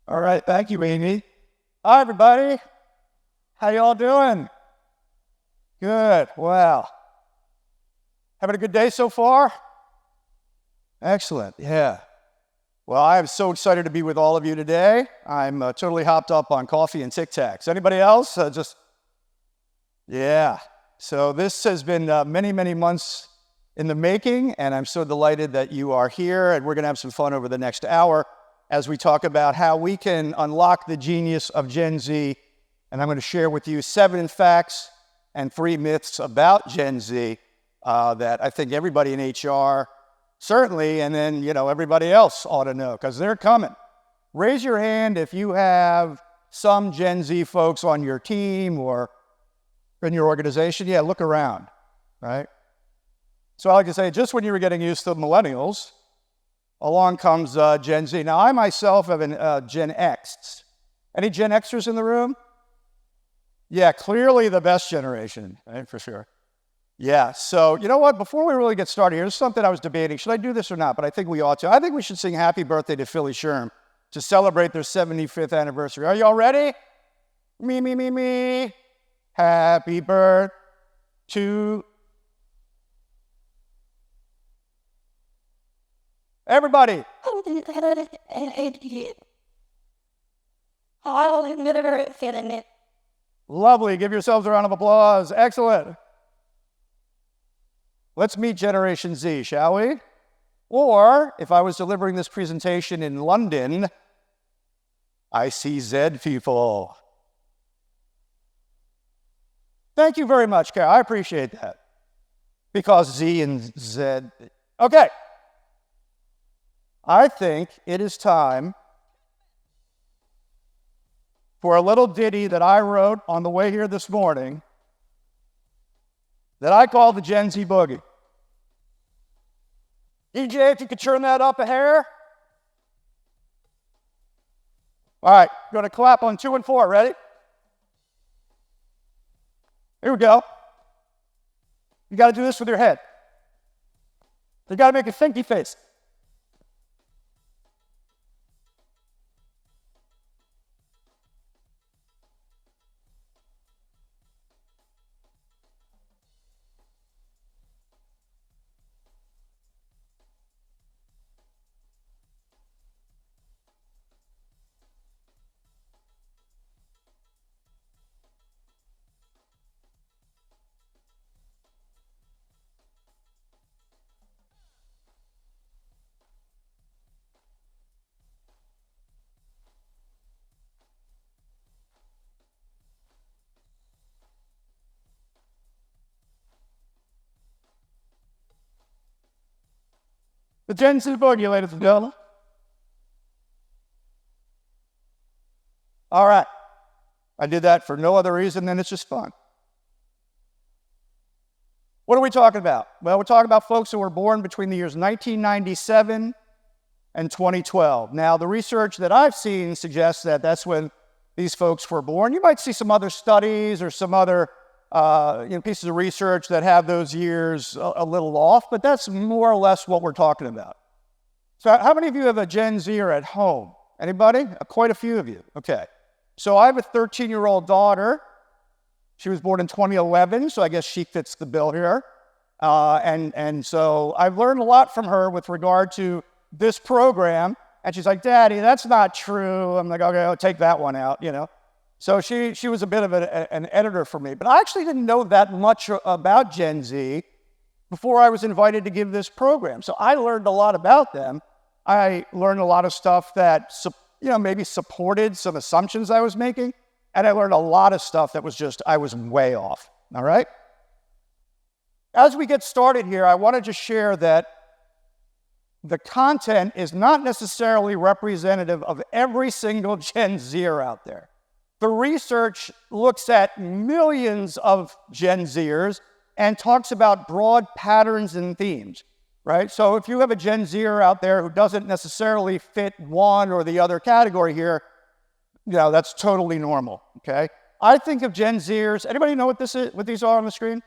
All right, thank you, Amy. Hi, everybody. How y'all doing? Good. Wow. Having a good day so far? Excellent. Yeah. Well, I am so excited to be with all of you today. I'm totally hopped up on coffee and Tic Tacs. Anybody else? Yeah. So this has been many, many months in the making, and I'm so delighted that you are here, and we're going to have some fun over the next hour as we talk about how we can unlock the genius of Gen Z. And I'm going to share with you 7 facts and 3 myths about Gen Z that I think everybody in HR certainly, and then, everybody else ought to know, because they're coming. Raise your hand if you have some Gen Z folks on your team or in your organization. Yeah, look around, right? So I like to say, just when you were getting used to millennials, along comes Gen Z. Now, I myself have an Gen X. Any Gen Xers in the room? Yeah, clearly the best generation, right, for sure. Yeah, so you know what? Before we really get started, here's something I was debating. Should I do this or not? But I think we ought to. I think we should sing Happy Birthday to Philly SHRM to celebrate their 75th anniversary. Are y'all ready? Me, me, me, me. Happy birthday to everybody. Lovely. Give yourselves a round of applause. Excellent. Let's meet Generation Z, shall we? Or, if I was delivering this presentation in London, I see Z people. Thank you very much, Carol. I appreciate that. Because Z and Z. Okay. I think it is time for a little ditty that I wrote on the way here this morning that I call the Gen Z Boogie. DJ, if you could turn that up a hair. All right, going to clap on 2 and 4. Ready? Here we go. You got to do this with your head. You got to make a thinky face. The Gen Z Boogie, ladies and gentlemen. All right. I did that for no other reason than it's just fun. What are we talking about? Well, we're talking about folks who were born between the years 1997 and 2012. Now, the research that I've seen suggests that that's when these folks were born. You might see some other studies or some other pieces of research that have those years a little off, but that's more or less what we're talking about. So how many of you have a Gen Zer at home? Anybody? Quite a few of you. Okay. So I have a 13-year-old daughter. She was born in 2011, so I guess she fits the bill here. And so I've learned a lot from her with regard to this program. And she's like, Daddy, that's not true. I'm like, okay, I'll take that one out, So she was a bit of an editor for me. But I actually didn't know that much about Gen Z before I was invited to give this program. So I learned a lot about them. I learned a lot of stuff that, maybe supported some assumptions I was making. And I learned a lot of stuff that I was way off. All right? As we get started here, I want to just share that the content is not necessarily representative of every single Gen Zer out there. The research looks at millions of Gen Zers and talks about broad patterns and themes, right? So if you have a Gen Zer out there who doesn't necessarily fit one or the other category here, that's totally normal, okay? I think of Gen Zers, anybody know what these are on the screen?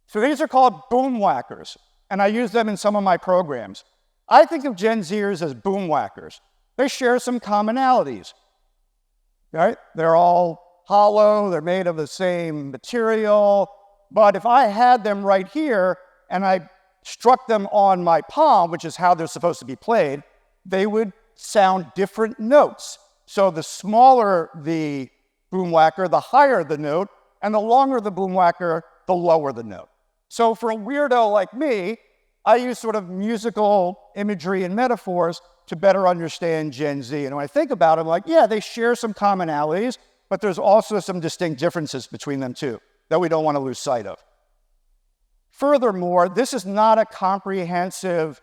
So these are called boom whackers, and I use them in some of my programs. I think of Gen Zers as boom whackers. they share some commonalities, right? They're all hollow, they're made of the same material, but if I had them right here and I struck them on my palm, which is how they're supposed to be played, they would sound different notes. So the smaller the boom whacker, the higher the note, and the longer the boom whacker, the lower the note. So for a weirdo like me, I use sort of musical imagery and metaphors to better understand Gen Z. And when I think about it, I'm like, yeah, they share some commonalities, but there's also some distinct differences between them too that we don't want to lose sight of. Furthermore, this is not a comprehensive,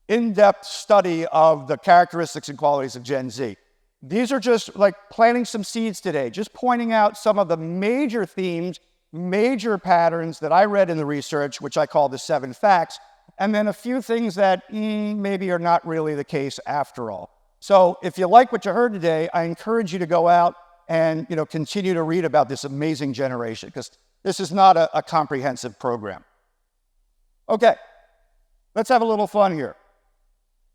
in-depth study of the characteristics and qualities of Gen Z. These are just like planting some seeds today, just pointing out some of the major themes, major patterns that I read in the research, which I call the 7 facts, and then a few things that maybe are not really the case after all. So if you like what you heard today, I encourage you to go out and continue to read about this amazing generation, because this is not a comprehensive program. Okay, let's have a little fun here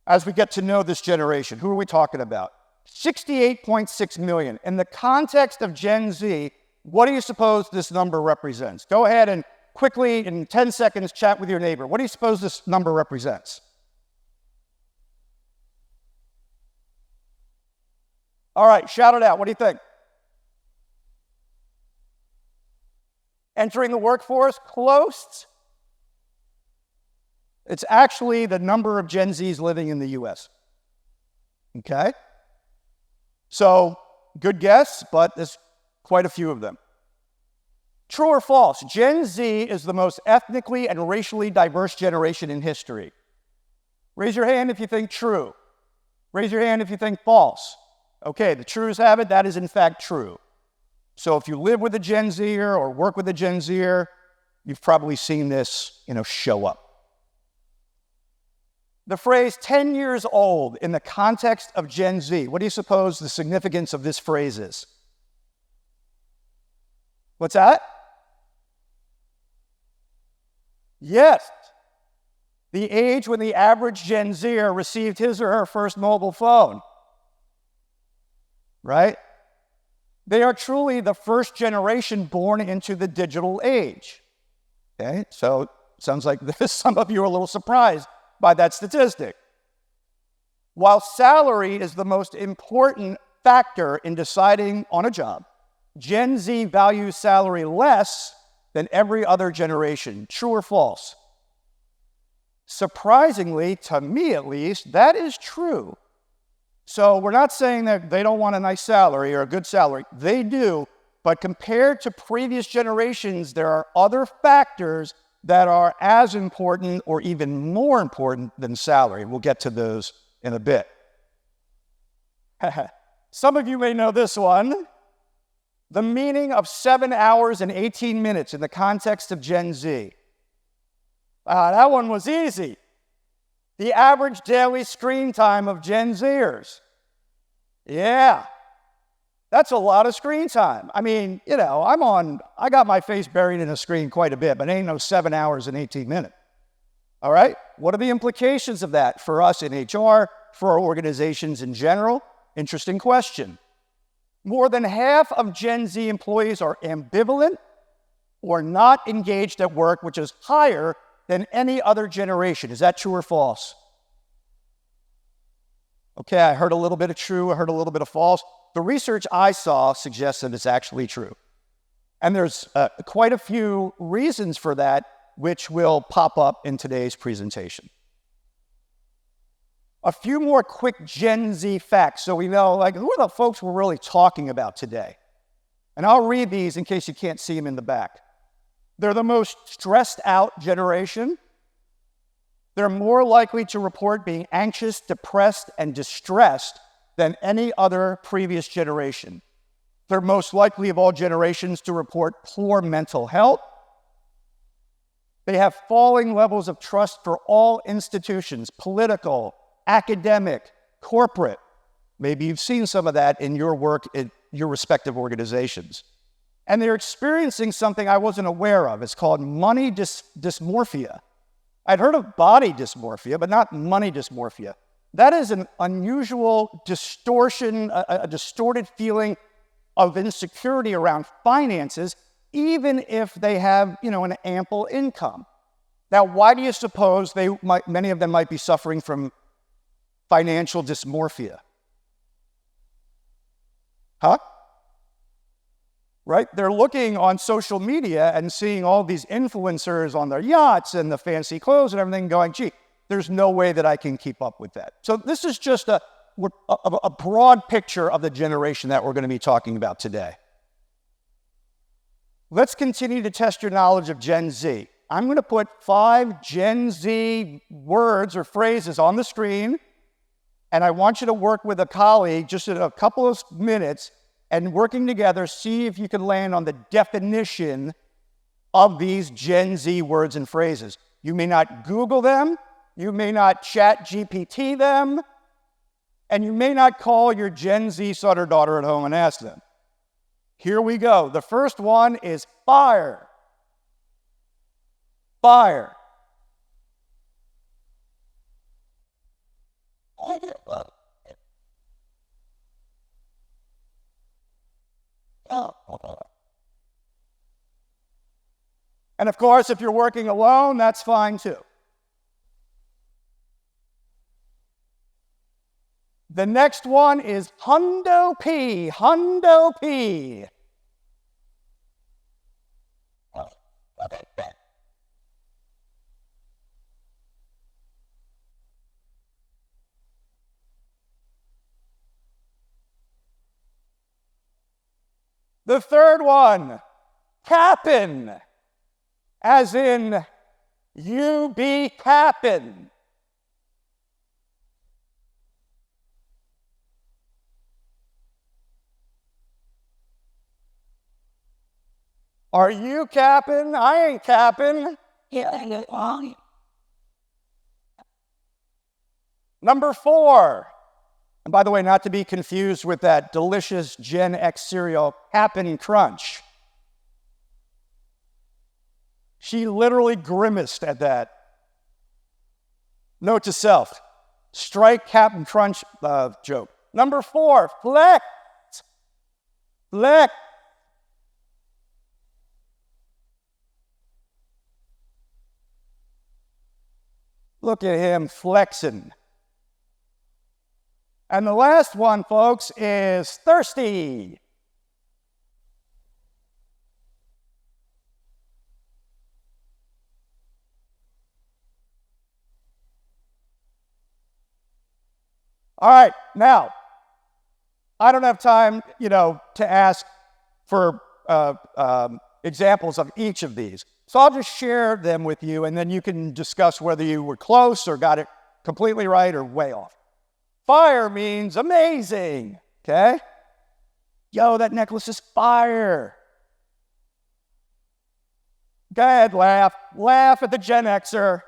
as we get to know this generation. Who are we talking about? 68.6 million. In the context of Gen Z, what do you suppose this number represents? Go ahead and quickly, in 10 seconds, chat with your neighbor. What do you suppose this number represents? All right, shout it out. What do you think? Entering the workforce? Close. It's actually the number of Gen Zs living in the US. Okay? So, good guess, but there's quite a few of them. True or false? Gen Z is the most ethnically and racially diverse generation in history. Raise your hand if you think true. Raise your hand if you think false. Okay, the trues have it, that is in fact true. So if you live with a Gen Zer or work with a Gen Zer, you've probably seen this, show up. The phrase 10 years old in the context of Gen Z, what do you suppose the significance of this phrase is? What's that? Yes. The age when the average Gen Zer received his or her first mobile phone. Right? They are truly the first generation born into the digital age. Okay, so it sounds like some of you are a little surprised by that statistic. While salary is the most important factor in deciding on a job, Gen Z values salary less than every other generation. True or false? Surprisingly, to me at least, that is true. So we're not saying that they don't want a nice salary or a good salary. They do, but compared to previous generations, there are other factors that are as important or even more important than salary. We'll get to those in a bit. Some of you may know this one. The meaning of 7 hours and 18 minutes in the context of Gen Z. That one was easy. The average daily screen time of Gen Zers. Yeah, that's a lot of screen time. I mean, I got my face buried in a screen quite a bit, but it ain't no 7 hours and 18 minutes. All right, what are the implications of that for us in HR, for our organizations in general? Interesting question. More than half of Gen Z employees are ambivalent or not engaged at work, which is higher than any other generation. Is that true or false? Okay, I heard a little bit of true, I heard a little bit of false. The research I saw suggests that it's actually true. And there's quite a few reasons for that, which will pop up in today's presentation. A few more quick Gen Z facts so we know, who are the folks we're really talking about today? And I'll read these in case you can't see them in the back. They're the most stressed out generation. They're more likely to report being anxious, depressed, and distressed than any other previous generation. They're most likely of all generations to report poor mental health. They have falling levels of trust for all institutions, political, academic, corporate. Maybe you've seen some of that in your work in your respective organizations. And they're experiencing something I wasn't aware of. It's called money dysmorphia. I'd heard of body dysmorphia, but not money dysmorphia. That is an unusual distortion, a distorted feeling of insecurity around finances, even if they have, an ample income. Now, why do you suppose many of them might be suffering from financial dysmorphia? Huh? Right? They're looking on social media and seeing all these influencers on their yachts and the fancy clothes and everything going, gee, there's no way that I can keep up with that. So this is just a broad picture of the generation that we're going to be talking about today. Let's continue to test your knowledge of Gen Z. I'm going to put 5 Gen Z words or phrases on the screen, and I want you to work with a colleague just in a couple of minutes and working together, see if you can land on the definition of these Gen Z words and phrases. You may not Google them, you may not chat GPT them, and you may not call your Gen Z son or daughter at home and ask them. Here we go. The first one is fire. Fire. And of course, if you're working alone, that's fine too. The next one is hundo P. Hundo P. The third one, cappin', as in you be cappin'. Are you capping? I ain't capping. Number 4, and by the way, not to be confused with that delicious Gen X cereal, Cap'n Crunch. She literally grimaced at that. Note to self, strike Cap'n Crunch joke. Number 4, flex. Flex. Look at him flexing. And the last one, folks, is thirsty. All right, now, I don't have time, to ask for examples of each of these. So I'll just share them with you, and then you can discuss whether you were close or got it completely right or way off. Fire means amazing, okay? Yo, that necklace is fire. Go ahead, laugh. Laugh at the Gen Xer.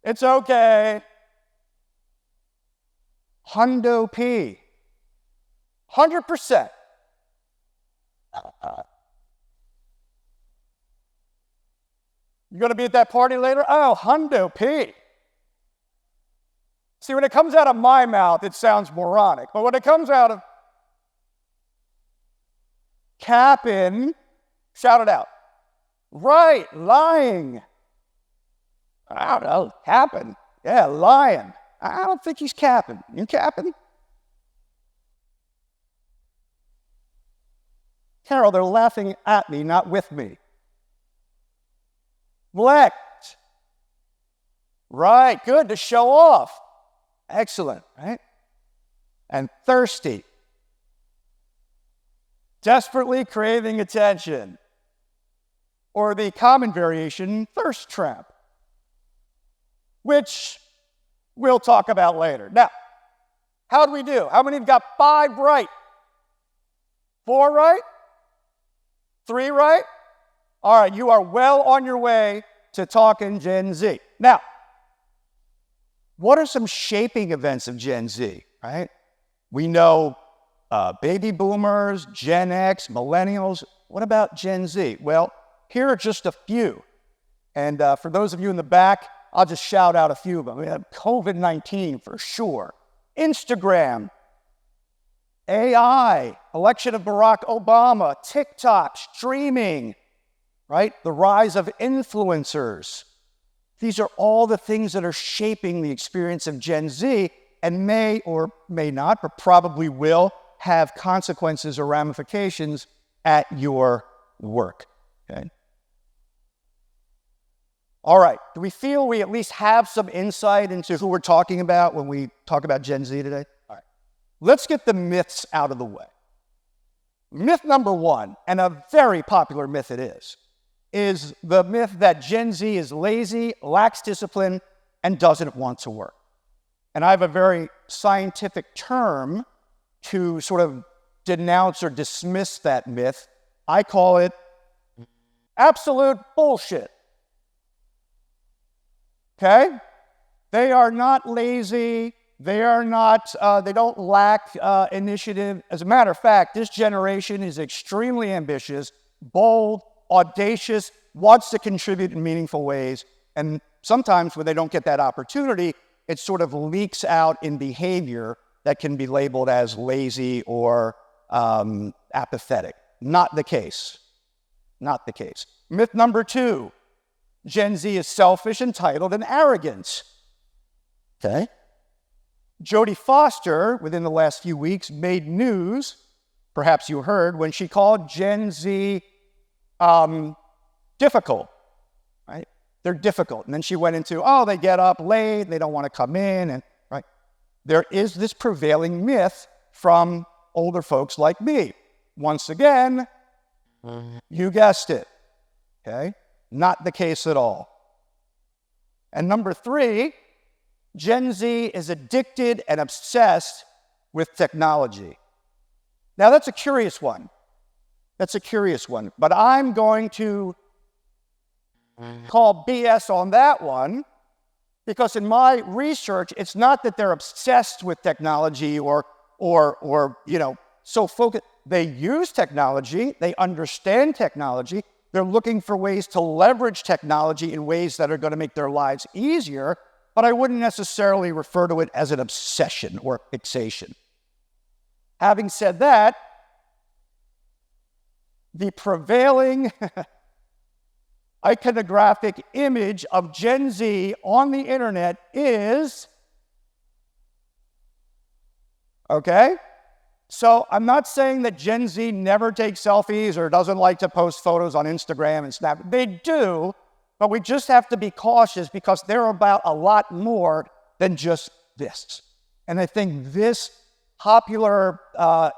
It's okay. Hundo P. 100%. You going to be at that party later? Oh, Hundo P. See, when it comes out of my mouth, it sounds moronic. But when it comes out of capping, shout it out. Right, lying. I don't know, capping. Yeah, lying. I don't think he's capping. You capping? Carol, they're laughing at me, not with me. Flex. Right, good, to show off. Excellent, right? And thirsty. Desperately craving attention. Or the common variation, thirst trap, which we'll talk about later. Now, how do we do? How many have got 5 right? 4 right? 3 right? All right, you are well on your way to talking Gen Z. Now, what are some shaping events of Gen Z, right? We know baby boomers, Gen X, millennials. What about Gen Z? Well, here are just a few. And for those of you in the back, I'll just shout out a few of them. We have COVID-19 for sure, Instagram, AI, election of Barack Obama, TikTok, streaming, right? The rise of influencers. These are all the things that are shaping the experience of Gen Z and may or may not, but probably will have consequences or ramifications at your work, okay? All right, do we feel we at least have some insight into who we're talking about when we talk about Gen Z today? All right, let's get the myths out of the way. Myth number one, and a very popular myth it is the myth that Gen Z is lazy, lacks discipline, and doesn't want to work. And I have a very scientific term to sort of denounce or dismiss that myth. I call it absolute bullshit. Okay? They are not lazy. They are not, they don't lack initiative. As a matter of fact, this generation is extremely ambitious, bold, audacious, wants to contribute in meaningful ways. And sometimes when they don't get that opportunity, it sort of leaks out in behavior that can be labeled as lazy or apathetic. Not the case. Not the case. Myth number two, Gen Z is selfish, entitled, and arrogant. Okay? Jodie Foster, within the last few weeks, made news, perhaps you heard, when she called Gen Z difficult, right? They're difficult. And then she went into, oh, they get up late, they don't want to come in, and right? There is this prevailing myth from older folks like me. Once again, you guessed it, okay? Not the case at all. And number three, Gen Z is addicted and obsessed with technology. Now, that's a curious one. That's a curious one. But I'm going to call BS on that one because in my research, it's not that they're obsessed with technology or so focused. They use technology. They understand technology. They're looking for ways to leverage technology in ways that are going to make their lives easier, but I wouldn't necessarily refer to it as an obsession or fixation. Having said that, the prevailing iconographic image of Gen Z on the internet is, okay? So I'm not saying that Gen Z never takes selfies or doesn't like to post photos on Instagram and Snap. They do, but we just have to be cautious because they're about a lot more than just this. And I think this popular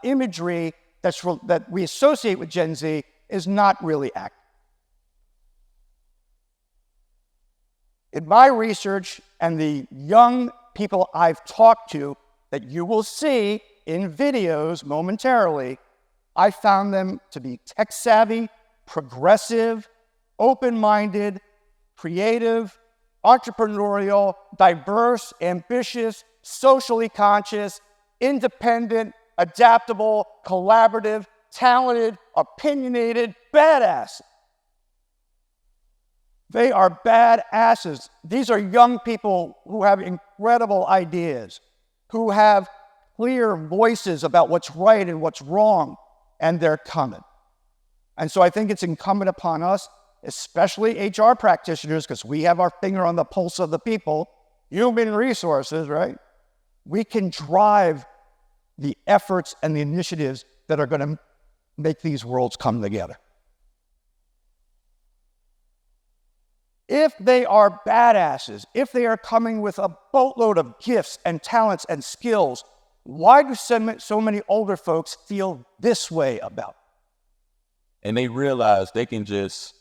imagery that we associate with Gen Z is not really accurate. In my research and the young people I've talked to that you will see in videos momentarily, I found them to be tech-savvy, progressive, open-minded, creative, entrepreneurial, diverse, ambitious, socially conscious, independent, adaptable, collaborative, talented, opinionated, badass. They are badasses. These are young people who have incredible ideas, who have clear voices about what's right and what's wrong, and they're coming. And so I think it's incumbent upon us, especially HR practitioners, because we have our finger on the pulse of the people, human resources, right? We can drive the efforts and the initiatives that are going to make these worlds come together. If they are badasses, if they are coming with a boatload of gifts and talents and skills, why do so many older folks feel this way about it? And they realize they can just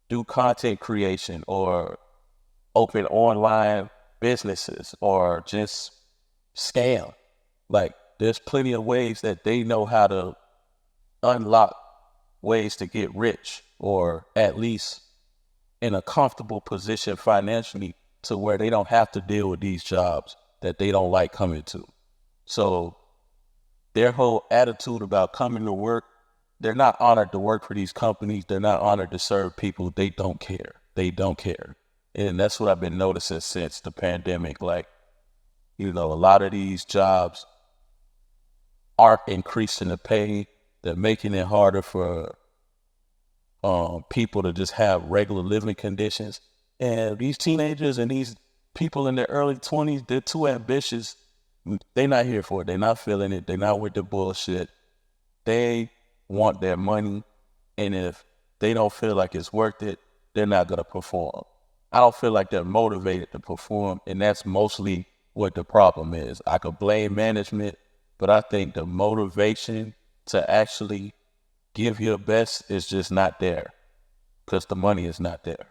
do content creation or open online businesses or just scam. Like, there's plenty of ways that they know how to unlock ways to get rich, or at least in a comfortable position financially to where they don't have to deal with these jobs that they don't like coming to. So their whole attitude about coming to work, they're not honored to work for these companies. They're not honored to serve people. They don't care. They don't care. And that's what I've been noticing since the pandemic. Like, a lot of these jobs aren't increasing the pay. They're making it harder for people to just have regular living conditions. And these teenagers and these people in their early 20s, they're too ambitious. They're not here for it. They're not feeling it. They're not with the bullshit. They want their money. And if they don't feel like it's worth it, they're not going to perform. I don't feel like they're motivated to perform. And that's mostly what the problem is. I could blame management, but I think the motivation to actually give your best is just not there because the money is not there.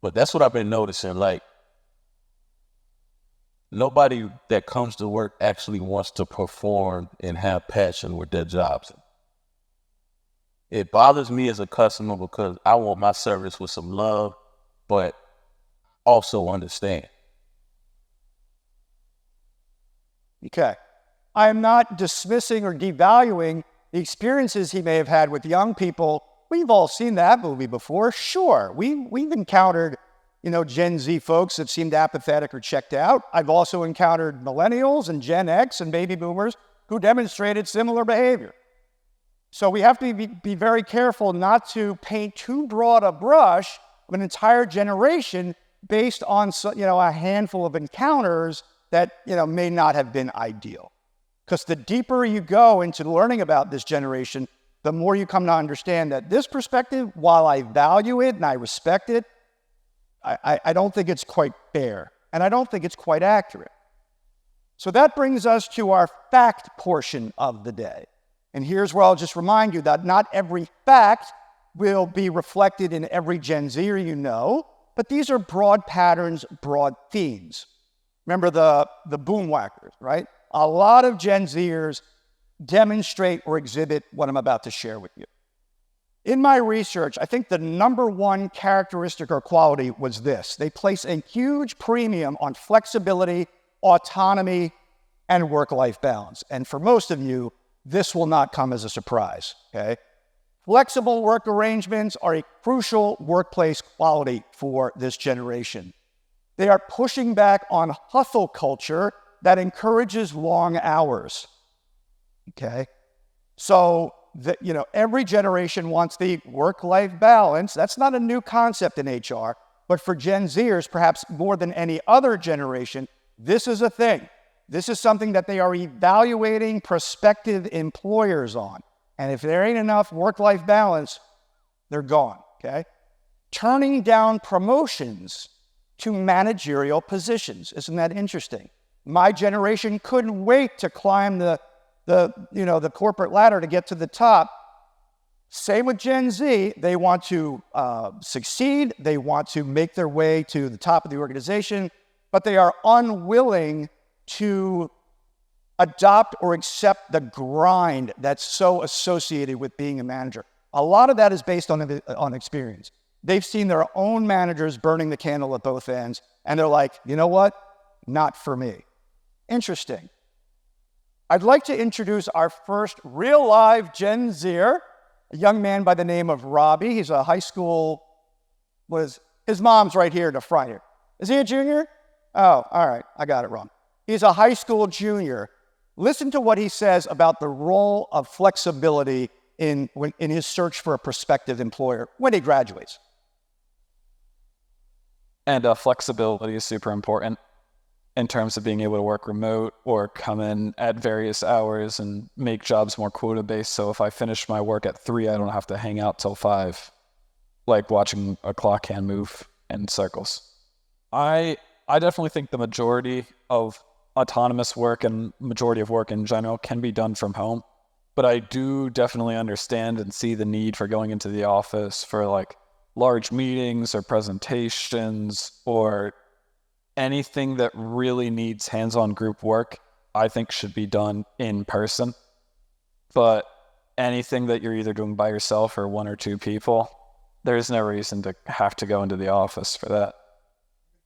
But that's what I've been noticing. Like, nobody that comes to work actually wants to perform and have passion with their jobs. It bothers me as a customer because I want my service with some love, but also understand. Okay. I am not dismissing or devaluing the experiences he may have had with young people. We've all seen that movie before. Sure, we've encountered, Gen Z folks that seemed apathetic or checked out. I've also encountered millennials and Gen X and baby boomers who demonstrated similar behavior. So we have to be very careful not to paint too broad a brush of an entire generation based on, a handful of encounters that, may not have been ideal. Because the deeper you go into learning about this generation, the more you come to understand that this perspective, while I value it and I respect it, I don't think it's quite fair, and I don't think it's quite accurate. So that brings us to our fact portion of the day. And here's where I'll just remind you that not every fact will be reflected in every Gen Zer but these are broad patterns, broad themes. Remember the boom whackers, right? A lot of Gen Zers demonstrate or exhibit what I'm about to share with you. In my research, I think the number one characteristic or quality was this. They place a huge premium on flexibility, autonomy, and work-life balance. And for most of you, this will not come as a surprise, okay? Flexible work arrangements are a crucial workplace quality for this generation. They are pushing back on hustle culture that encourages long hours, okay? So, every generation wants the work-life balance. That's not a new concept in HR, but for Gen Zers, perhaps more than any other generation, this is a thing. This is something that they are evaluating prospective employers on. And if there ain't enough work-life balance, they're gone, okay? Turning down promotions to managerial positions. Isn't that interesting? My generation couldn't wait to climb the corporate ladder to get to the top. Same with Gen Z. They want to succeed. They want to make their way to the top of the organization, but they are unwilling to adopt or accept the grind that's so associated with being a manager. A lot of that is based on experience. They've seen their own managers burning the candle at both ends, and they're like, you know what? Not for me. Interesting. I'd like to introduce our first real live Gen Zer, a young man by the name of Robbie. He's a high school, his mom's right here in the front here. Is he a junior? Oh, all right, I got it wrong. He's a high school junior. Listen to what he says about the role of flexibility in his search for a prospective employer when he graduates. And flexibility is super important in terms of being able to work remote or come in at various hours and make jobs more quota-based. So if I finish my work at 3, I don't have to hang out till 5, like watching a clock hand move in circles. I definitely think the majority of autonomous work and majority of work in general can be done from home. But I do definitely understand and see the need for going into the office for like large meetings or presentations or anything that really needs hands-on group work, I think should be done in person. But anything that you're either doing by yourself or 1 or 2 people, there's no reason to have to go into the office for that.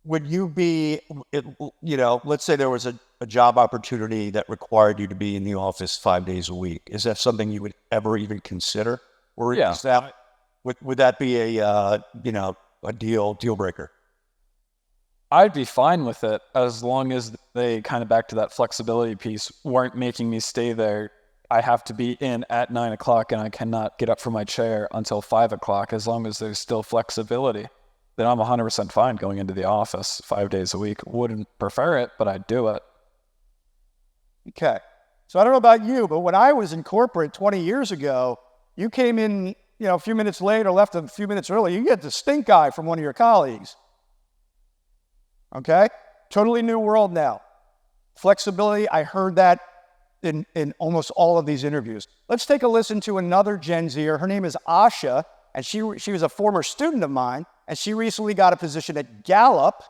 Would you be, let's say there was a job opportunity that required you to be in the office 5 days a week. Is that something you would ever even consider? Or Yeah. is that, would that be a, a deal breaker? I'd be fine with it as long as they kind of, back to that flexibility piece, weren't making me stay there. I have to be in at 9 o'clock and I cannot get up from my chair until 5 o'clock. As long as there's still flexibility, then I'm 100% fine going into the office 5 days a week. Wouldn't prefer it, but I'd do it. Okay. So I don't know about you, but when I was in corporate 20 years ago, you came in, a few minutes late or left a few minutes early, you get the stink eye from one of your colleagues. Okay? Totally new world now. Flexibility, I heard that in almost all of these interviews. Let's take a listen to another Gen Zer. Her name is Asha, and she was a former student of mine, and she recently got a position at Gallup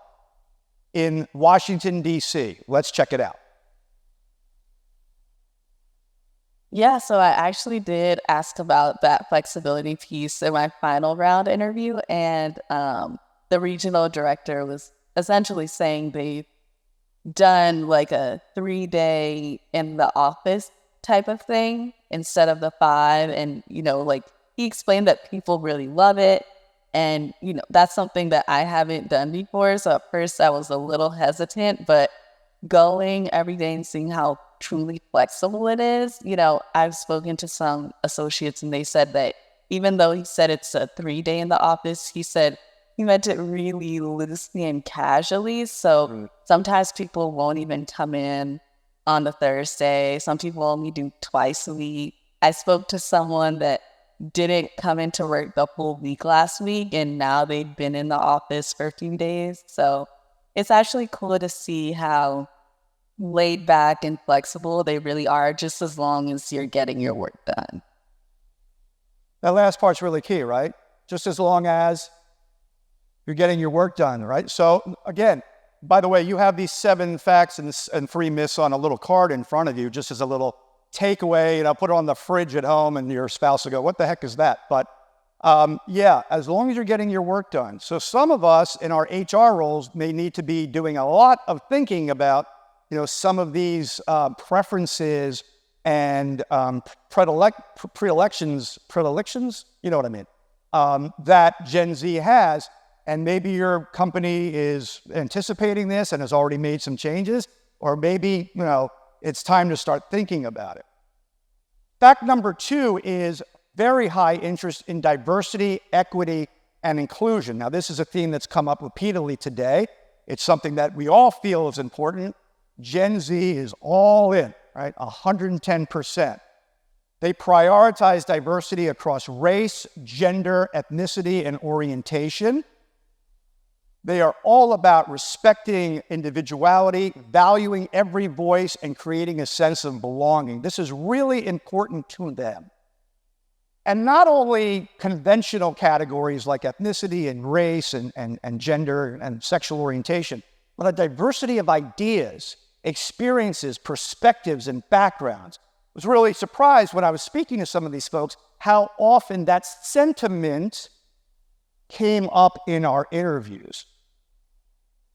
in Washington, D.C. Let's check it out. Yeah, so I actually did ask about that flexibility piece in my final round interview, and the regional director was essentially saying they've done like a 3-day in the office type of thing instead of the 5. And, like he explained that people really love it. And, that's something that I haven't done before. So at first I was a little hesitant, but going every day and seeing how truly flexible it is, I've spoken to some associates and they said that even though he said it's a 3-day in the office, he said he meant it really loosely and casually. So sometimes people won't even come in on the Thursday. Some people only do twice a week. I spoke to someone that didn't come into work the whole week last week, and now they've been in the office for a few days. So it's actually cool to see how laid back and flexible they really are, just as long as you're getting your work done. That last part's really key, right? Just as long as you're getting your work done, right? So again, by the way, you have these 7 facts and 3 myths on a little card in front of you, just as a little takeaway. Put it on the fridge at home, and your spouse will go, "What the heck is that?" But yeah, as long as you're getting your work done. So some of us in our HR roles may need to be doing a lot of thinking about, some of these preferences and predilections, you know what I mean, that Gen Z has. And maybe your company is anticipating this and has already made some changes, or maybe, it's time to start thinking about it. Fact number 2 is very high interest in diversity, equity, and inclusion. Now, this is a theme that's come up repeatedly today. It's something that we all feel is important. Gen Z is all in, right? 110%. They prioritize diversity across race, gender, ethnicity, and orientation. They are all about respecting individuality, valuing every voice, and creating a sense of belonging. This is really important to them. And not only conventional categories like ethnicity and race and gender and sexual orientation, but a diversity of ideas, experiences, perspectives, and backgrounds. I was really surprised when I was speaking to some of these folks how often that sentiment came up in our interviews.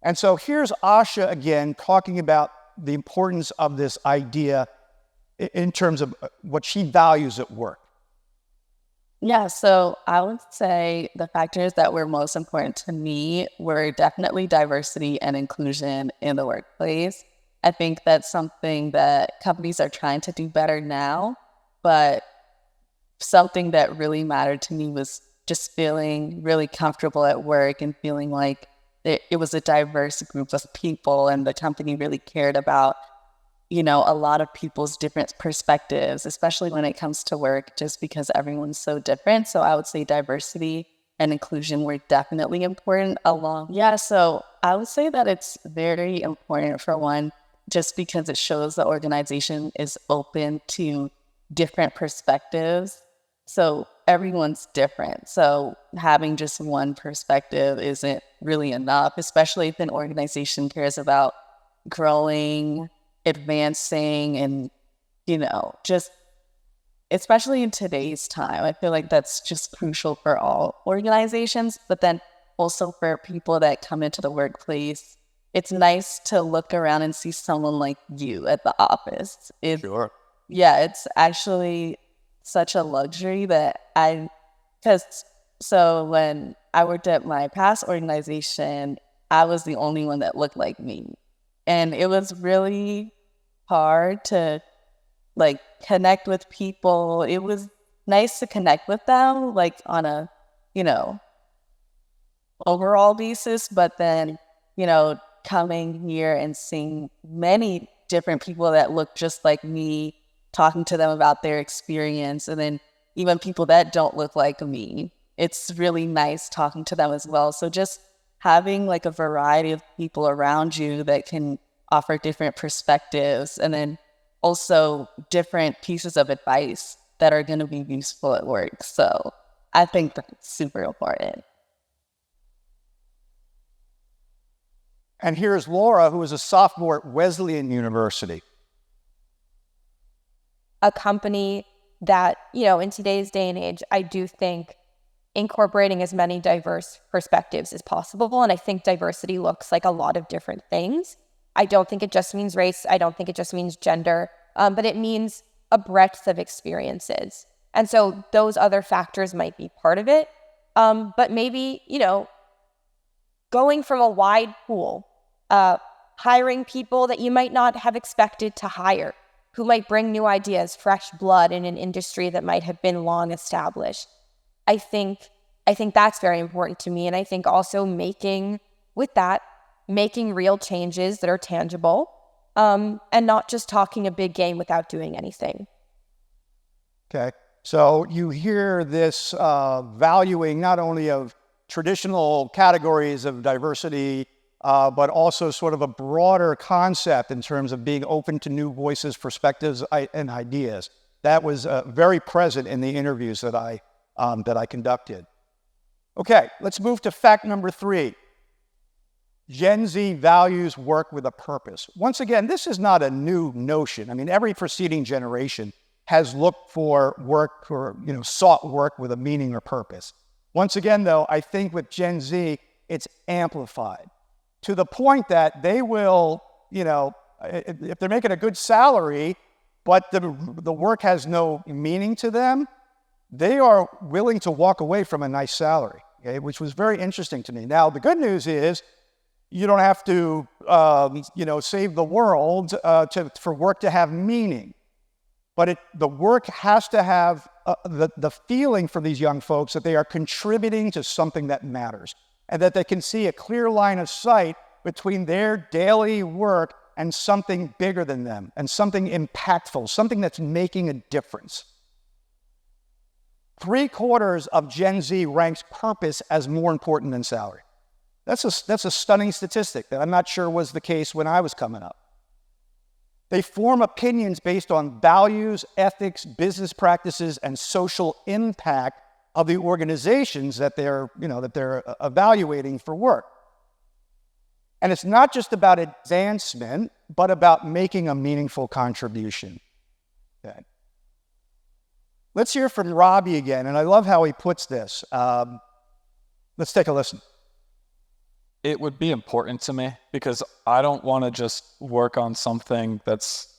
And so here's Asha again talking about the importance of this idea in terms of what she values at work. Yeah, so I would say the factors that were most important to me were definitely diversity and inclusion in the workplace. I think that's something that companies are trying to do better now, but something that really mattered to me was just feeling really comfortable at work and feeling like it was a diverse group of people, and the company really cared about, a lot of people's different perspectives, especially when it comes to work, just because everyone's so different. So I would say diversity and inclusion were definitely important so I would say that it's very important, for one, just because it shows the organization is open to different perspectives. So everyone's different. So having just one perspective isn't really enough, especially if an organization cares about growing, advancing, and, just especially in today's time. I feel like that's just crucial for all organizations, but then also for people that come into the workplace. It's nice to look around and see someone like you at the office. Sure. Yeah, it's actually such a luxury that because So when I worked at my past organization, I was the only one that looked like me. And it was really hard to like connect with people. It was nice to connect with them like on a, you know, overall basis, but then, you know, coming here and seeing many different people that look just like me, talking to them about their experience, and then even people that don't look like me, it's really nice talking to them as well. So just having like a variety of people around you that can offer different perspectives, and then also different pieces of advice that are going to be useful at work. So I think that's super important. And here's Laura, who is a sophomore at Wesleyan University. A company that, you know, in today's day and age, I do think incorporating as many diverse perspectives as possible. And I think diversity looks like a lot of different things. I don't think it just means race. I don't think it just means gender, but it means a breadth of experiences. And so those other factors might be part of it. But maybe, you know, going from a wide pool, hiring people that you might not have expected to hire, who might bring new ideas, fresh blood in an industry that might have been long established. I think that's very important to me. And I think also making real changes that are tangible, and not just talking a big game without doing anything. Okay. So you hear this valuing not only of traditional categories of diversity, but also sort of a broader concept in terms of being open to new voices, perspectives, and ideas. That was very present in the interviews that I conducted. Okay, let's move to fact number 3. Gen Z values work with a purpose. Once again, this is not a new notion. I mean, every preceding generation has looked for work or, you know, sought work with a meaning or purpose. Once again, though, I think with Gen Z, it's amplified to the point that they will, you know, if they're making a good salary, but the work has no meaning to them, they are willing to walk away from a nice salary, okay, which was very interesting to me. Now, the good news is you don't have to, you know, save the world for work to have meaning. But the work has to have the feeling for these young folks that they are contributing to something that matters, and that they can see a clear line of sight between their daily work and something bigger than them, and something impactful, something that's making a difference. 3/4 of Gen Z ranks purpose as more important than salary. That's a stunning statistic that I'm not sure was the case when I was coming up. They form opinions based on values, ethics, business practices, and social impact of the organizations that they're evaluating for work. And it's not just about advancement, but about making a meaningful contribution. Okay. Let's hear from Robbie again, and I love how he puts this. Let's take a listen. It would be important to me because I don't want to just work on something that's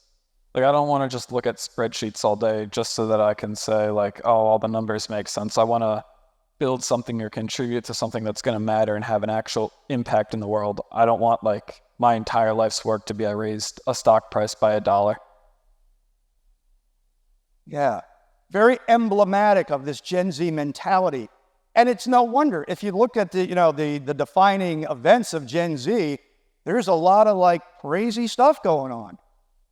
like, I don't want to just look at spreadsheets all day just so that I can say like, oh, all the numbers make sense. I want to build something or contribute to something that's going to matter and have an actual impact in the world. I don't want like my entire life's work to be I raised a stock price by $1. Yeah, very emblematic of this Gen Z mentality. And it's no wonder, if you look at the defining events of Gen Z, there's a lot of like crazy stuff going on.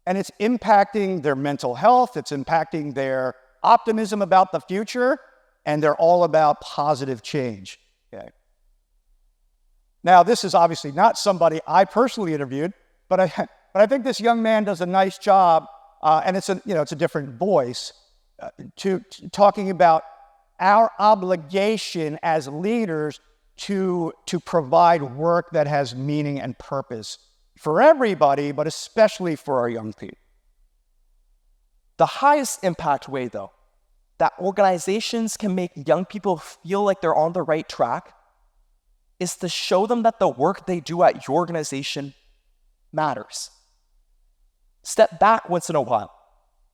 And it's impacting their mental health, it's impacting their optimism about the future, and they're all about positive change. Okay. Now, this is obviously not somebody I personally interviewed, but I think this young man does a nice job, and it's a different voice, to talking about our obligation as leaders to provide work that has meaning and purpose for everybody, but especially for our young people. The highest impact way, though, that organizations can make young people feel like they're on the right track is to show them that the work they do at your organization matters. Step back once in a while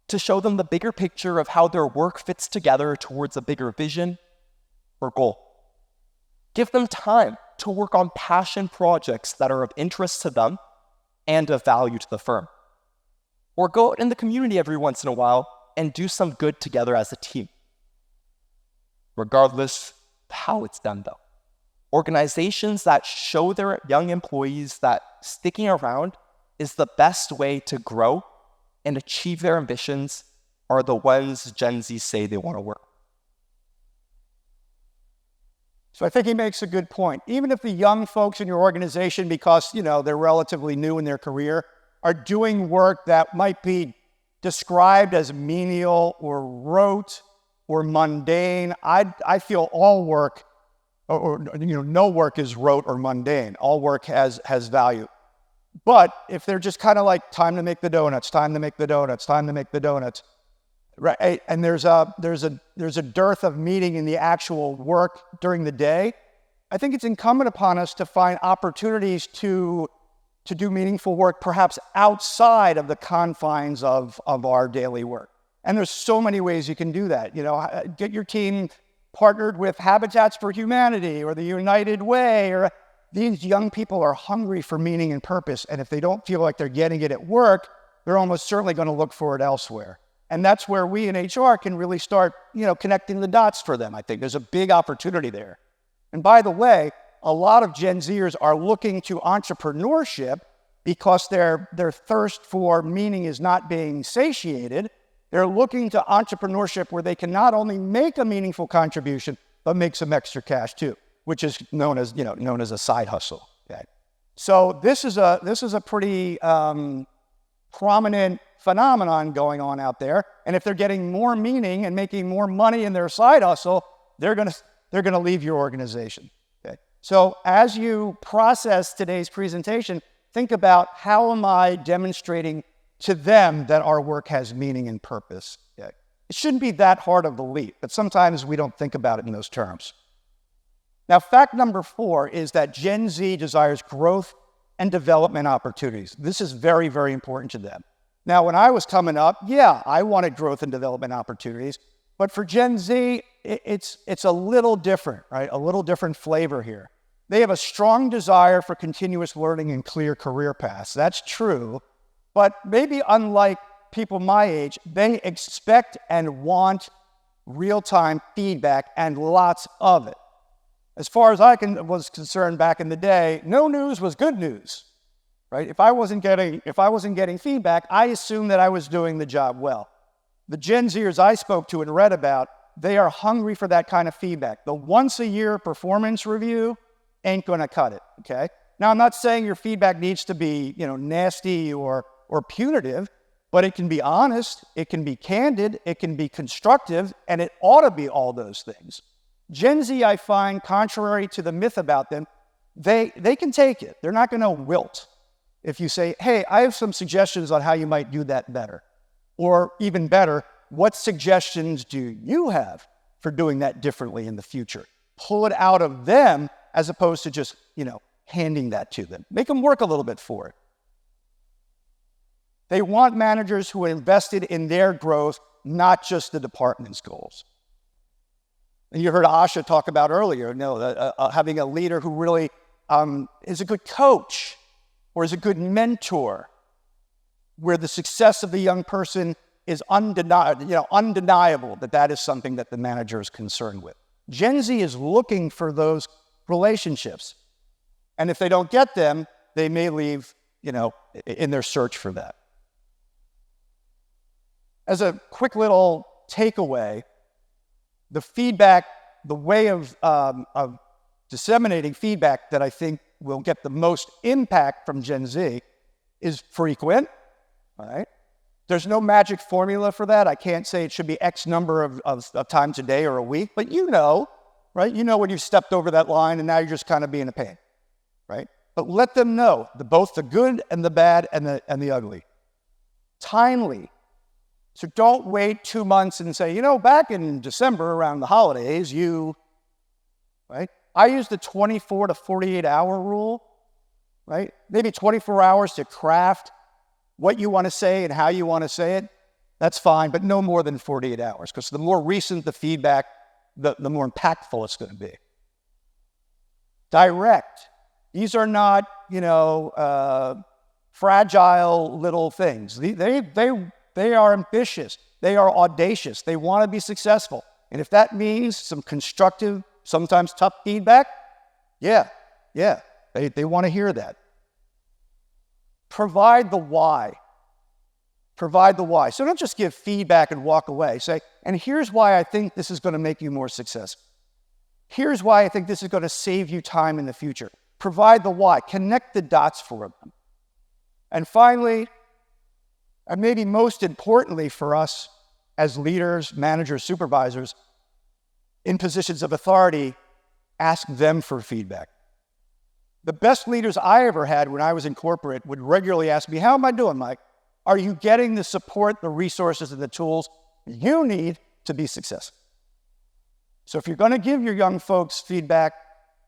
to show them the bigger picture of how their work fits together towards a bigger vision or goal. Give them time to work on passion projects that are of interest to them and of value to the firm. Or go out in the community every once in a while and do some good together as a team. Regardless of how it's done, though. Organizations that show their young employees that sticking around is the best way to grow and achieve their ambitions are the ones Gen Z say they want to work. So I think he makes a good point. Even if the young folks in your organization, because, they're relatively new in their career, are doing work that might be described as menial or rote or mundane, I feel all work or no work is rote or mundane. All work has value. But if they're just kind of like time to make the donuts, time to make the donuts, time to make the donuts, right? And there's a dearth of meaning in the actual work during the day. I think it's incumbent upon us to find opportunities to do meaningful work, perhaps outside of the confines of our daily work. And there's so many ways you can do that. Get your team partnered with Habitats for Humanity or the United Way, or these young people are hungry for meaning and purpose. And if they don't feel like they're getting it at work, they're almost certainly going to look for it elsewhere. And that's where we in HR can really start, connecting the dots for them. I think there's a big opportunity there. And by the way, a lot of Gen Zers are looking to entrepreneurship because their thirst for meaning is not being satiated. They're looking to entrepreneurship where they can not only make a meaningful contribution, but make some extra cash too, which is known as a side hustle. Okay? So this is a pretty prominent phenomenon going on out there. And if they're getting more meaning and making more money in their side hustle, they're gonna leave your organization. Okay? So as you process today's presentation, think about how am I demonstrating to them that our work has meaning and purpose. Okay? It shouldn't be that hard of a leap, but sometimes we don't think about it in those terms. Now, fact number 4 is that Gen Z desires growth and development opportunities. This is very, very important to them. Now, when I was coming up, I wanted growth and development opportunities, but for Gen Z, it's a little different, right? A little different flavor here. They have a strong desire for continuous learning and clear career paths. That's true, but maybe unlike people my age, they expect and want real-time feedback and lots of it. As far as I was concerned back in the day, no news was good news, right? If I wasn't getting feedback, I assumed that I was doing the job well. The Gen Zers I spoke to and read about, they are hungry for that kind of feedback. The once-a-year performance review ain't going to cut it, okay? Now, I'm not saying your feedback needs to be, nasty or punitive, but it can be honest, it can be candid, it can be constructive, and it ought to be all those things. Gen Z, I find, contrary to the myth about them, they can take it. They're not going to wilt. If you say, hey, I have some suggestions on how you might do that better. Or even better, what suggestions do you have for doing that differently in the future? Pull it out of them as opposed to just, handing that to them. Make them work a little bit for it. They want managers who are invested in their growth, not just the department's goals. And you heard Asha talk about earlier, having a leader who really is a good coach or is a good mentor, where the success of the young person is undeniable that is something that the manager is concerned with. Gen Z is looking for those relationships. And if they don't get them, they may leave, in their search for that. As a quick little takeaway, the way of disseminating feedback that I think will get the most impact from Gen Z is frequent, all right? There's no magic formula for that. I can't say it should be X number of times a day or a week, but right? You know when you've stepped over that line and now you're just kind of being a pain, right? But let them know both the good and the bad and the ugly. Timely. So don't wait 2 months and say, back in December around the holidays, right? I use the 24 to 48 hour rule, right? Maybe 24 hours to craft what you want to say and how you want to say it. That's fine, but no more than 48 hours, because the more recent the feedback, the more impactful it's going to be. direct. These are not, fragile little things. They are ambitious. They are audacious. They want to be successful. And if that means some constructive, sometimes tough feedback, yeah, they want to hear that. Provide the why. Provide the why. So don't just give feedback and walk away. Say, and here's why I think this is going to make you more successful. Here's why I think this is going to save you time in the future. Provide the why. Connect the dots for them. And finally, and maybe most importantly for us as leaders, managers, supervisors, in positions of authority, ask them for feedback. The best leaders I ever had when I was in corporate would regularly ask me, how am I doing, Mike? Are you getting the support, the resources, and the tools you need to be successful? So if you're going to give your young folks feedback,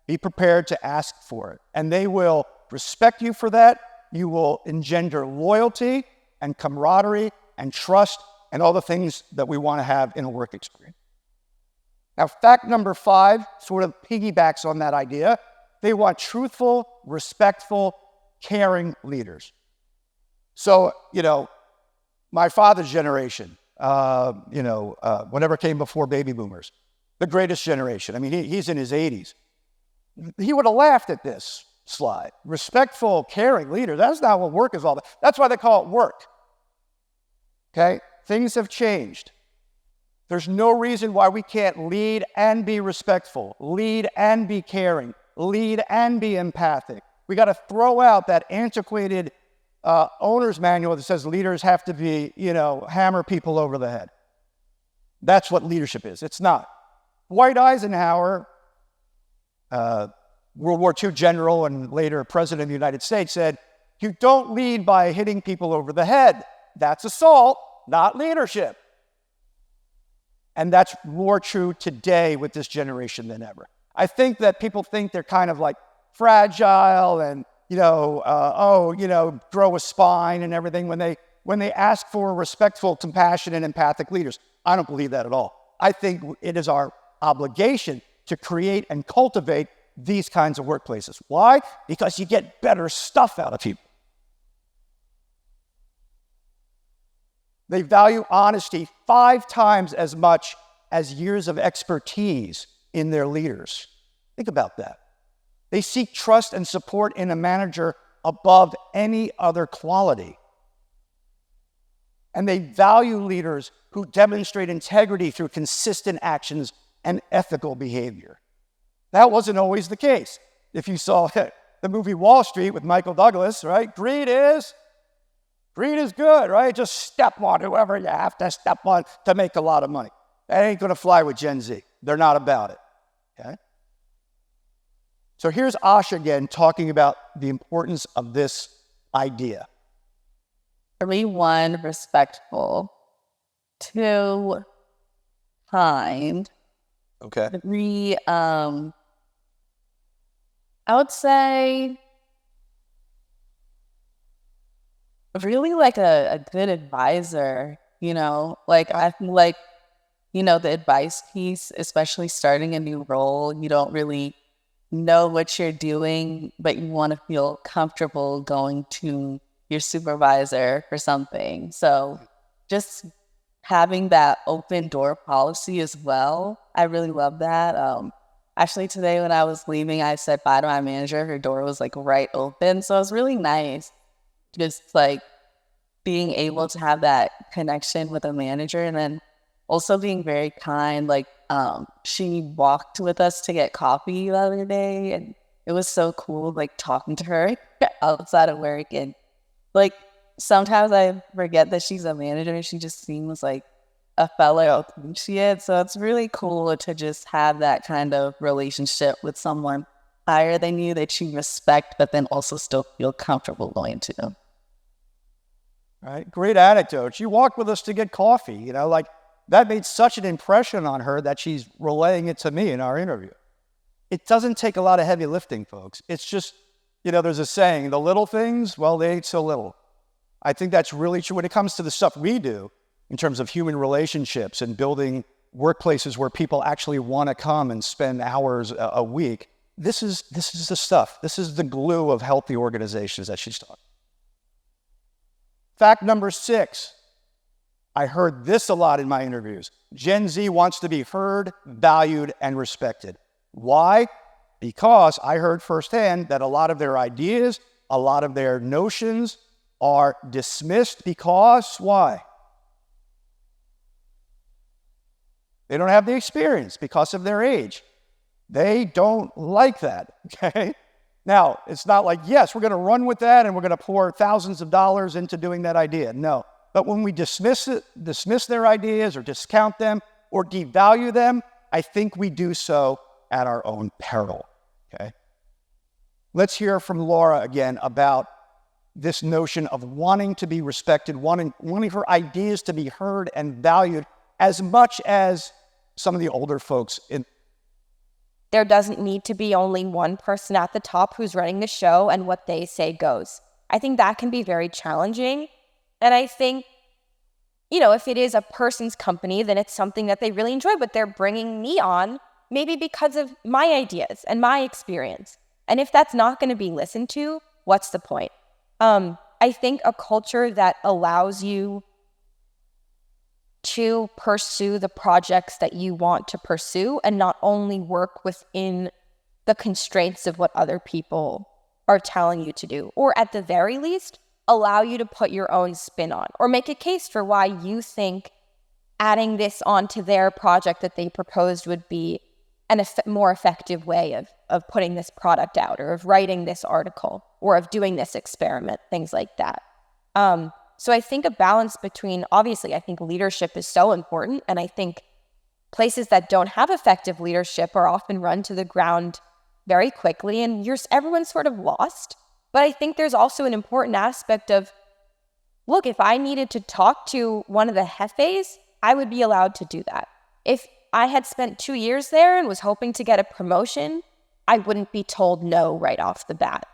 be prepared to ask for it. And they will respect you for that. You will engender loyalty and camaraderie and trust and all the things that we want to have in a work experience. Now, fact number 5 sort of piggybacks on that idea. They want truthful, respectful, caring leaders. So, my father's generation, whatever came before baby boomers, the greatest generation. I mean, he's in his 80s. He would have laughed at this slide. Respectful, caring leader. That's not what work is all about. That's why they call it work. Okay? Things have changed. There's no reason why we can't lead and be respectful, lead and be caring, lead and be empathic. We got to throw out that antiquated owner's manual that says leaders have to be, hammer people over the head. That's what leadership is. It's not. Dwight Eisenhower, World War II general and later president of the United States, said, you don't lead by hitting people over the head. That's assault, not leadership. And that's more true today with this generation than ever. I think that people think they're kind of like fragile and, grow a spine and everything when they ask for respectful, compassionate, and empathic leaders. I don't believe that at all. I think it is our obligation to create and cultivate these kinds of workplaces. Why? Because you get better stuff out of people. They value honesty 5 times as much as years of expertise in their leaders. Think about that. They seek trust and support in a manager above any other quality. And they value leaders who demonstrate integrity through consistent actions and ethical behavior. That wasn't always the case. If you saw the movie Wall Street with Michael Douglas, right? Greed is good, right? Just step on whoever you have to step on to make a lot of money. That ain't going to fly with Gen Z. They're not about it, okay? So here's Ash again talking about the importance of this idea. 3, 1, respectful. 2, kind. Okay. 3, I would say really like a good advisor, I feel like, the advice piece, especially starting a new role, you don't really know what you're doing, but you want to feel comfortable going to your supervisor for something. So just having that open door policy as well, I really love that. Actually, today when I was leaving, I said bye to my manager. Her door was right open. So it was really nice just being able to have that connection with a manager, and then also being very kind. She walked with us to get coffee the other day, and it was so cool, talking to her outside of work. And sometimes I forget that she's a manager, and she just seems like a fellow associate. So it's really cool to just have that kind of relationship with someone higher than you that you respect, but then also still feel comfortable going to. All right, great anecdote. She walked with us to get coffee, that made such an impression on her that she's relaying it to me in our interview. It doesn't take a lot of heavy lifting, folks. It's just, there's a saying, the little things, well, they ain't so little. I think that's really true when it comes to the stuff we do in terms of human relationships and building workplaces where people actually want to come and spend hours a week. this is the stuff. This is the glue of healthy organizations that she's talking. Fact number 6. I heard this a lot in my interviews. Gen Z wants to be heard, valued, and respected. Why? Because I heard firsthand that a lot of their ideas, a lot of their notions are dismissed because, why? They don't have the experience because of their age. They don't like that, okay? Now, it's not like, yes, we're going to run with that and we're going to pour thousands of dollars into doing that idea. No. But when we dismiss their ideas or discount them or devalue them, I think we do so at our own peril, okay? Let's hear from Laura again about this notion of wanting to be respected, wanting her ideas to be heard and valued as much as some of the older folks in. There doesn't need to be only one person at the top who's running the show and what they say goes. I think that can be very challenging. And I think, if it is a person's company, then it's something that they really enjoy, but they're bringing me on maybe because of my ideas and my experience. And if that's not going to be listened to, what's the point? I think a culture that allows you to pursue the projects that you want to pursue and not only work within the constraints of what other people are telling you to do, or at the very least, allow you to put your own spin on, or make a case for why you think adding this onto their project that they proposed would be a more effective way of putting this product out, or of writing this article, or of doing this experiment, things like that. So I think a balance between, obviously, I think leadership is so important, and I think places that don't have effective leadership are often run to the ground very quickly, and everyone's sort of lost. But I think there's also an important aspect of, look, if I needed to talk to one of the jefes, I would be allowed to do that. If I had spent 2 years there and was hoping to get a promotion, I wouldn't be told no right off the bat.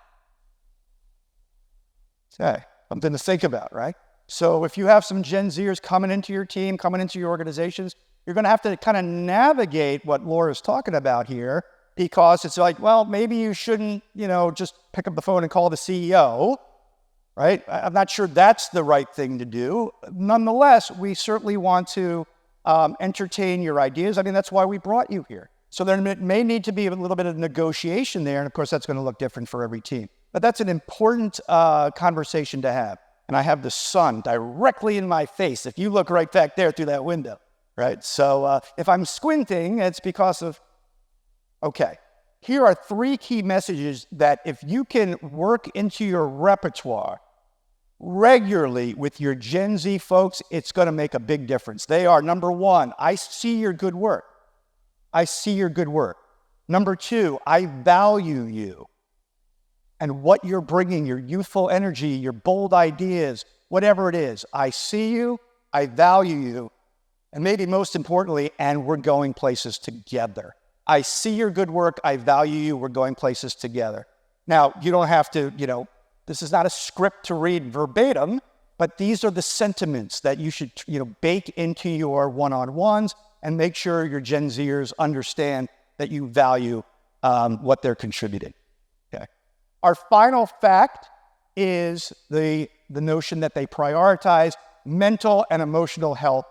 Okay, something to think about, right? So if you have some Gen Zers coming into your team, coming into your organizations, you're going to have to kind of navigate what Laura's talking about here, because it's like, well, maybe you shouldn't, just pick up the phone and call the CEO, right? I'm not sure that's the right thing to do. Nonetheless, we certainly want to entertain your ideas. I mean, that's why we brought you here. So there may need to be a little bit of negotiation there, and of course, that's going to look different for every team. But that's an important conversation to have. And I have the sun directly in my face if you look right back there through that window, right? So if I'm squinting, it's because of. Okay, here are 3 key messages that if you can work into your repertoire regularly with your Gen Z folks, it's going to make a big difference. They are, number 1, I see your good work. I see your good work. Number 2, I value you and what you're bringing, your youthful energy, your bold ideas, whatever it is. I see you, I value you, and maybe most importantly, and we're going places together. I see your good work. I value you. We're going places together. Now, you don't have to, this is not a script to read verbatim, but these are the sentiments that you should, bake into your one-on-ones and make sure your Gen Zers understand that you value what they're contributing. Okay. Our final fact is the notion that they prioritize mental and emotional health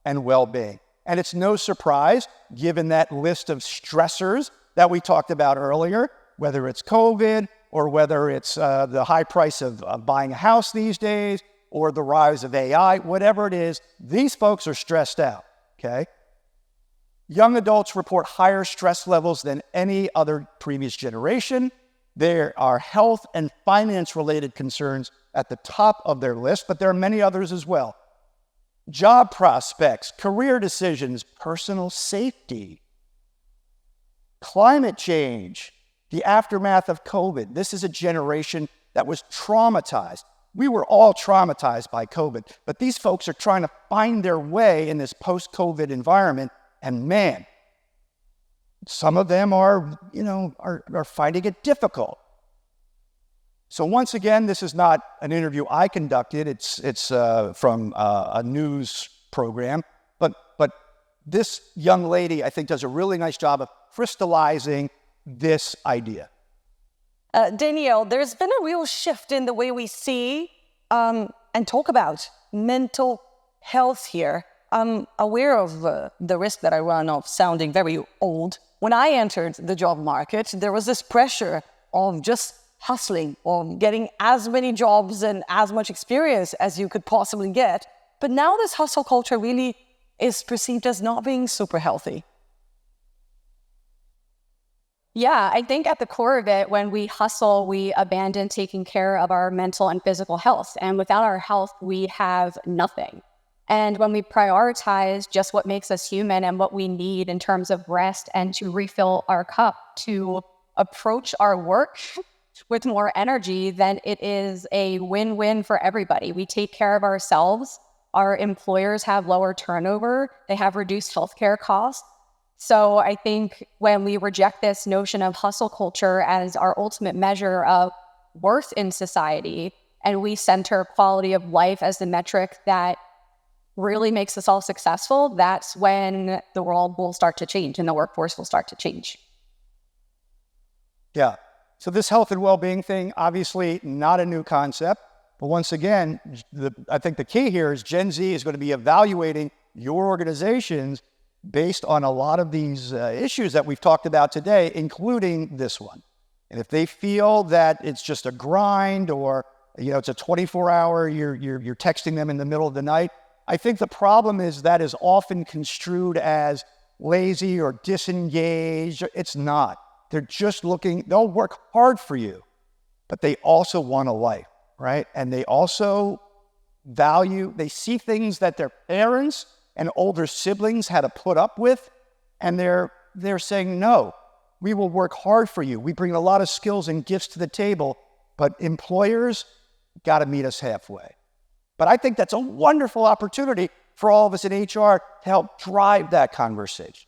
and well-being. And it's no surprise, given that list of stressors that we talked about earlier, whether it's COVID or whether it's the high price of buying a house these days or the rise of AI, whatever it is, these folks are stressed out, okay? Young adults report higher stress levels than any other previous generation. There are health and finance-related concerns at the top of their list, but there are many others as well. Job prospects, career decisions, personal safety, climate change, the aftermath of COVID. This is a generation that was traumatized. We were all traumatized by COVID, but these folks are trying to find their way in this post-COVID environment, and man, some of them are finding it difficult. So once again, this is not an interview I conducted. It's from a news program. But this young lady, I think, does a really nice job of crystallizing this idea? Danielle, there's been a real shift in the way we see and talk about mental health here. I'm aware of the risk that I run of sounding very old. When I entered the job market, there was this pressure of just hustling, of getting as many jobs and as much experience as you could possibly get. But now this hustle culture really is perceived as not being super healthy. Yeah, I think at the core of it, when we hustle, we abandon taking care of our mental and physical health. And without our health, we have nothing. And when we prioritize just what makes us human and what we need in terms of rest and to refill our cup to approach our work with more energy, then it is a win-win for everybody. We take care of ourselves. Our employers have lower turnover. They have reduced healthcare costs. So I think when we reject this notion of hustle culture as our ultimate measure of worth in society, and we center quality of life as the metric that really makes us all successful, that's when the world will start to change and the workforce will start to change. Yeah. So this health and well-being thing, obviously not a new concept. But once again, I think the key here is Gen Z is going to be evaluating your organizations based on a lot of these issues that we've talked about today, including this one. And if they feel that it's just a grind or, it's a 24-hour, you're texting them in the middle of the night, I think the problem is that is often construed as lazy or disengaged. It's not. They're just they'll work hard for you, but they also want a life, right? And they also they see things that their parents and older siblings had to put up with, and they're saying, no, we will work hard for you. We bring a lot of skills and gifts to the table, but employers got to meet us halfway. But I think that's a wonderful opportunity for all of us in HR to help drive that conversation.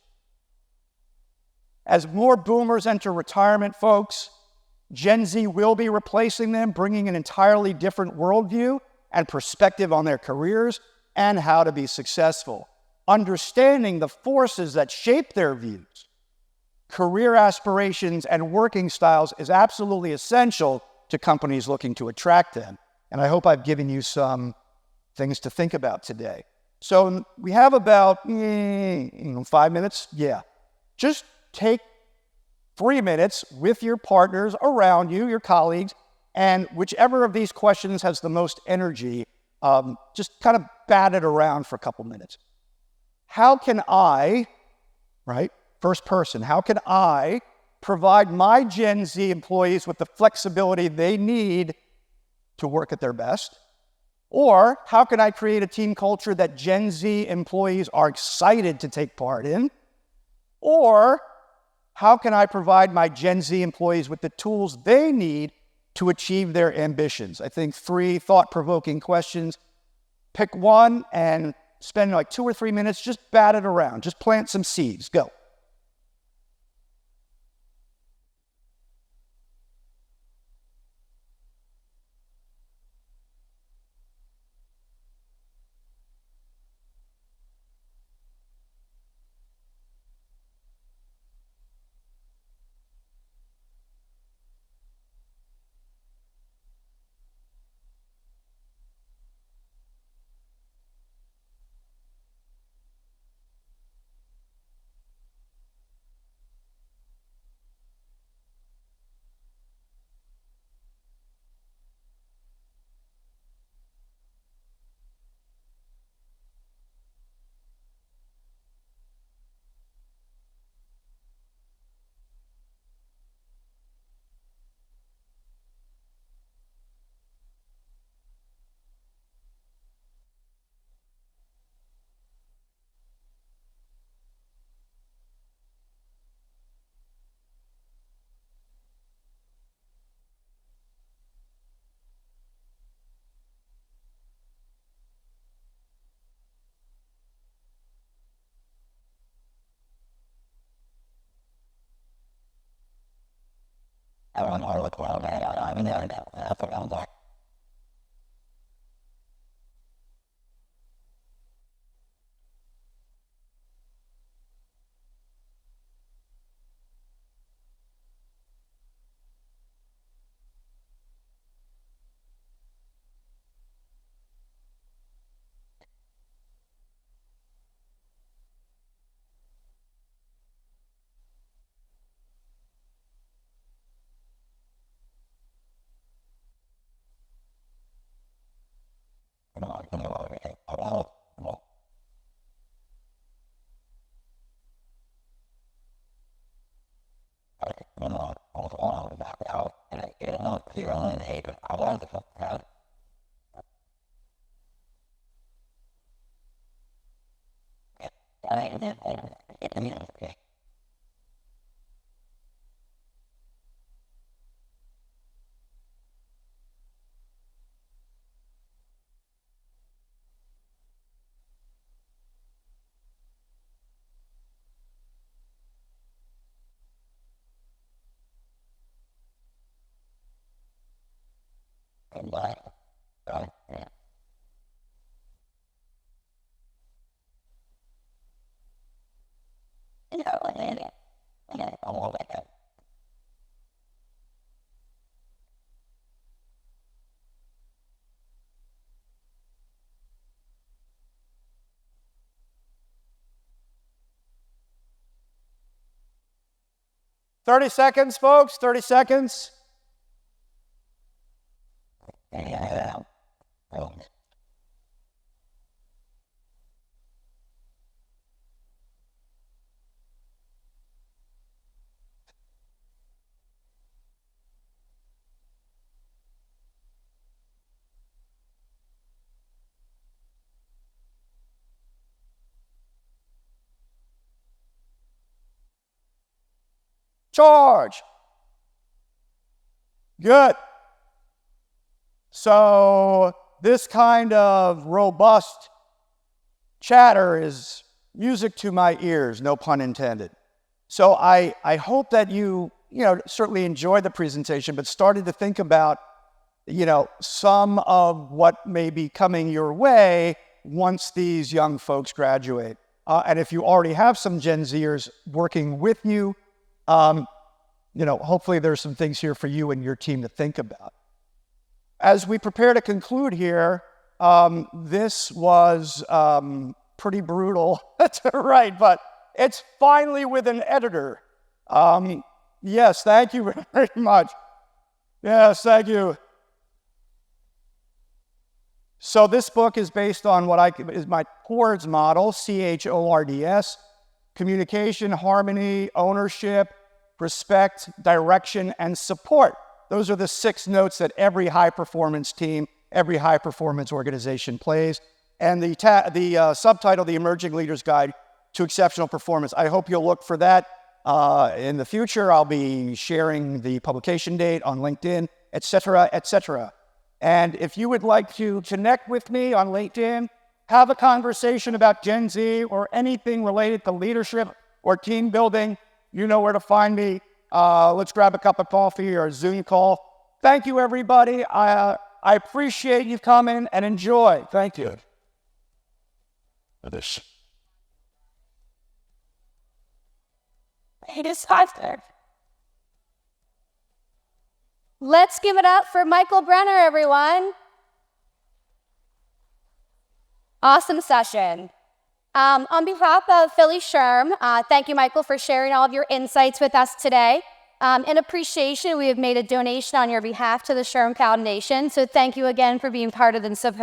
As more boomers enter retirement, folks, Gen Z will be replacing them, bringing an entirely different worldview and perspective on their careers and how to be successful. Understanding the forces that shape their views, career aspirations, and working styles is absolutely essential to companies looking to attract them. And I hope I've given you some things to think about today. So we have about 5 minutes. Yeah. Just take 3 minutes with your partners around you, your colleagues, and whichever of these questions has the most energy, just kind of bat it around for a couple minutes. How can I, right, first person, how can I provide my Gen Z employees with the flexibility they need to work at their best? Or how can I create a team culture that Gen Z employees are excited to take part in? Or how can I provide my Gen Z employees with the tools they need to achieve their ambitions? I think 3 thought-provoking questions. Pick one and spend like 2 or 3 minutes, just bat it around, just plant some seeds. Go. 30 seconds, folks, 30 seconds. Charge. Good. So this kind of robust chatter is music to my ears, no pun intended. So I hope that you certainly enjoyed the presentation, but started to think about, some of what may be coming your way once these young folks graduate. And if you already have some Gen Zers working with you, hopefully there's some things here for you and your team to think about. As we prepare to conclude here, this was pretty brutal to write, but it's finally with an editor. Yes, thank you very much. Yes, thank you. So this book is based on is my CHORDS model, CHORDS, communication, harmony, ownership, respect, direction, and support. Those are the 6 notes that every high-performance team, every high-performance organization plays. And the subtitle, The Emerging Leader's Guide to Exceptional Performance. I hope you'll look for that in the future. I'll be sharing the publication date on LinkedIn, et cetera, et cetera. And if you would like to connect with me on LinkedIn, have a conversation about Gen Z or anything related to leadership or team building, you know where to find me. Let's grab a cup of coffee or a Zoom call. Thank you, everybody. I appreciate you coming and enjoy. Thank you. It is faster. Let's give it up for Michael Brenner, everyone. Awesome session. On behalf of Philly SHRM, thank you, Michael, for sharing all of your insights with us today. In appreciation, we have made a donation on your behalf to the SHRM Foundation, so thank you again for being part of the symposium.